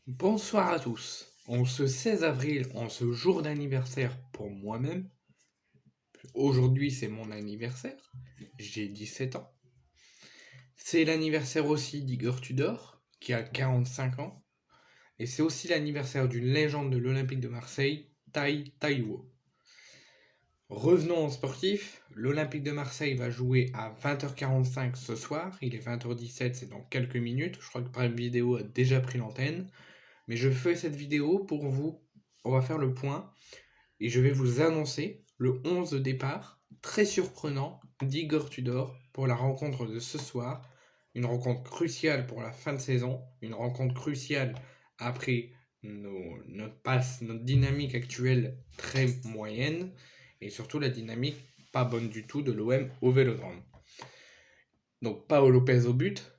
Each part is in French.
Bonsoir à tous. En ce 16 avril, en ce jour d'anniversaire pour moi-même, aujourd'hui c'est mon anniversaire, j'ai 17 ans. C'est l'anniversaire aussi d'Igor Tudor, qui a 45 ans. Et c'est aussi l'anniversaire d'une légende de l'Olympique de Marseille, Tai Taiwo. Revenons en sportif, l'Olympique de Marseille va jouer à 20h45 ce soir, il est 20h17, c'est dans quelques minutes, je crois que Prime Video a déjà pris l'antenne. Mais je fais cette vidéo pour vous, on va faire le point, et je vais vous annoncer le 11 de départ, très surprenant, d'Igor Tudor pour la rencontre de ce soir. Une rencontre cruciale pour la fin de saison, une rencontre cruciale après notre dynamique actuelle très moyenne, et surtout la dynamique pas bonne du tout de l'OM au Vélodrome. Donc Paolo Lopez au but,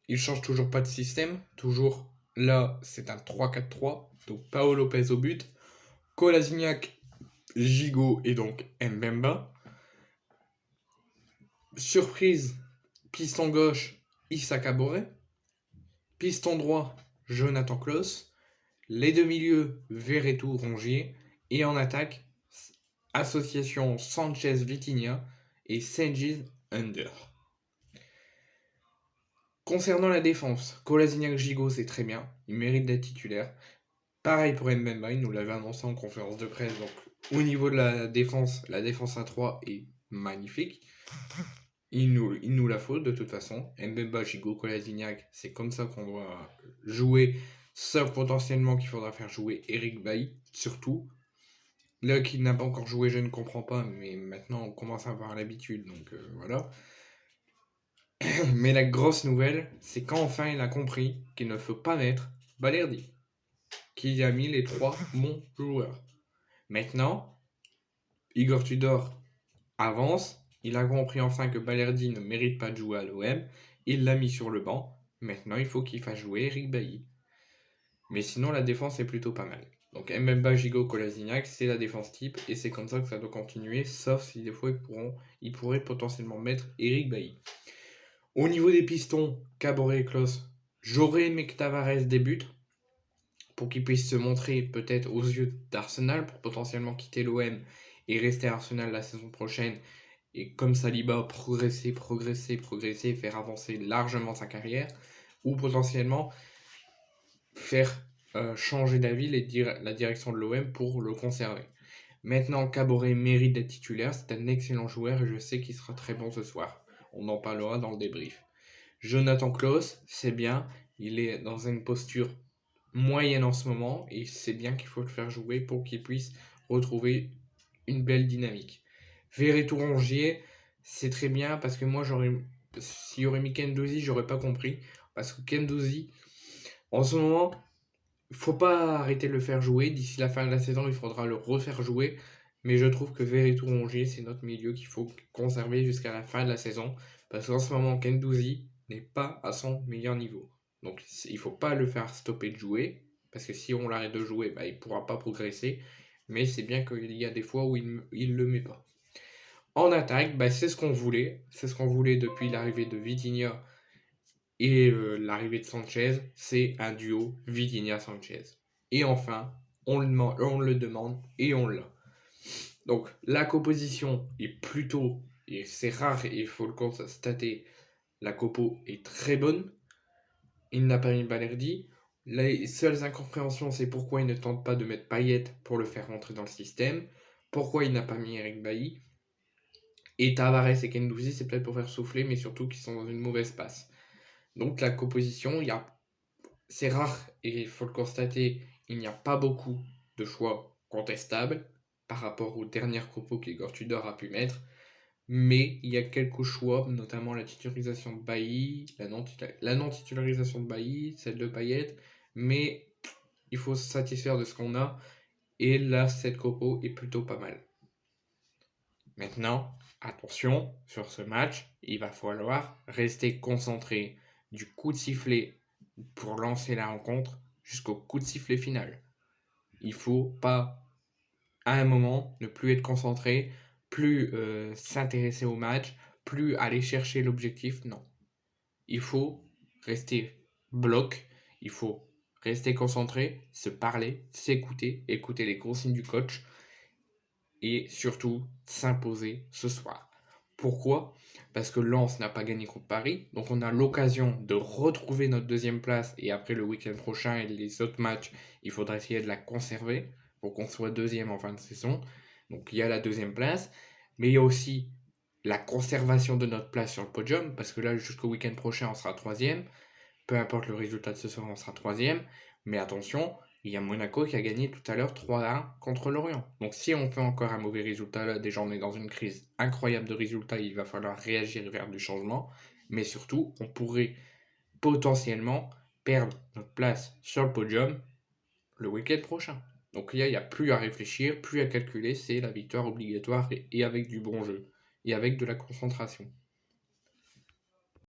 il change toujours pas de système, toujours là c'est un 3-4-3, donc Paolo Lopez au but, Kolasinac, Gigot et donc Mbemba. Surprise, piston gauche, Issa Kabore, piston droit, Jonathan Klaus, les deux milieux, Verretou, Rongier, et en attaque, association Sanchez-Vitinha et Cengiz Under. Concernant la défense, Kolasinac-Gigot c'est très bien, il mérite d'être titulaire. Pareil pour Mbemba, il nous l'avait annoncé en conférence de presse, donc au niveau de la défense à 3 est magnifique. Il nous la faut de toute façon. Mbemba, Gigot, Kolasinac, c'est comme ça qu'on doit jouer, sauf potentiellement qu'il faudra faire jouer Eric Bailly, surtout. Là, qu'il n'a pas encore joué, je ne comprends pas, mais maintenant on commence à avoir l'habitude, donc voilà. Mais la grosse nouvelle, c'est qu'enfin il a compris qu'il ne faut pas mettre Balerdi, qui a mis les 3 bons joueurs. Maintenant, Igor Tudor avance, il a compris enfin que Balerdi ne mérite pas de jouer à l'OM, il l'a mis sur le banc, maintenant il faut qu'il fasse jouer Eric Bailly. Mais sinon la défense est plutôt pas mal. Donc Mbemba, Gigot, Kolasinac, c'est la défense type, et c'est comme ça que ça doit continuer, sauf si des fois ils pourraient potentiellement mettre Eric Bailly. Au niveau des pistons, Caboret et Klaus, j'aurais aimé que Tavares débute, pour qu'il puisse se montrer peut-être aux yeux d'Arsenal, pour potentiellement quitter l'OM et rester à Arsenal la saison prochaine, et comme Saliba progresser, faire avancer largement sa carrière, ou potentiellement faire changer d'avis la direction de l'OM pour le conserver. Maintenant, Caboret mérite d'être titulaire, c'est un excellent joueur et je sais qu'il sera très bon ce soir. On en parlera dans le débrief. Jonathan Klaus, c'est bien, il est dans une posture moyenne en ce moment et c'est bien qu'il faut le faire jouer pour qu'il puisse retrouver une belle dynamique. Verretou Rongier, c'est très bien parce que moi s'il y aurait mis Kendouzi, j'aurais pas compris parce que Kendouzi en ce moment, il faut pas arrêter de le faire jouer, d'ici la fin de la saison, il faudra le refaire jouer. Mais je trouve que Verretou Rongier, c'est notre milieu qu'il faut conserver jusqu'à la fin de la saison parce qu'en ce moment, Kendouzi n'est pas à son meilleur niveau. Donc il faut pas le faire stopper de jouer, parce que si on l'arrête de jouer, il ne pourra pas progresser. Mais c'est bien qu'il y a des fois où il ne le met pas. En attaque, c'est ce qu'on voulait. C'est ce qu'on voulait depuis l'arrivée de Vitinha et l'arrivée de Sanchez. C'est un duo Vitinha-Sanchez. Et enfin, on le demande et on l'a. Donc la composition est plutôt, et c'est rare et il faut le constater, la compo est très bonne. Il n'a pas mis Balerdi. Les seules incompréhensions, c'est pourquoi il ne tente pas de mettre Payet pour le faire rentrer dans le système. Pourquoi il n'a pas mis Eric Bailly. Et Tavares et Kendouzi, c'est peut-être pour faire souffler, mais surtout qu'ils sont dans une mauvaise passe. Donc la composition, c'est rare et il faut le constater, il n'y a pas beaucoup de choix contestables par rapport aux dernières compos qu'Igor Tudor a pu mettre. Mais il y a quelques choix, notamment la titularisation de Bailly, la non-titularisation de Bailly, celle de Payet, mais il faut se satisfaire de ce qu'on a, et là, cette compo est plutôt pas mal. Maintenant, attention, sur ce match, il va falloir rester concentré du coup de sifflet pour lancer la rencontre jusqu'au coup de sifflet final. Il faut pas, à un moment, ne plus être concentré, plus s'intéresser au match, plus aller chercher l'objectif, non. Il faut rester bloc, il faut rester concentré, se parler, s'écouter, écouter les consignes du coach et surtout s'imposer ce soir. Pourquoi? Parce que Lens n'a pas gagné contre Paris, donc on a l'occasion de retrouver notre deuxième place et après le week-end prochain et les autres matchs, il faudra essayer de la conserver pour qu'on soit deuxième en fin de saison. Donc il y a la deuxième place, mais il y a aussi la conservation de notre place sur le podium, parce que là jusqu'au week-end prochain on sera troisième, peu importe le résultat de ce soir on sera troisième, mais attention, il y a Monaco qui a gagné tout à l'heure 3-1 contre Lorient. Donc si on fait encore un mauvais résultat, là déjà on est dans une crise incroyable de résultats, il va falloir réagir vers du changement. Mais surtout, on pourrait potentiellement perdre notre place sur le podium le week-end prochain. Donc il n'y a plus à réfléchir, plus à calculer, c'est la victoire obligatoire et avec du bon jeu, et avec de la concentration.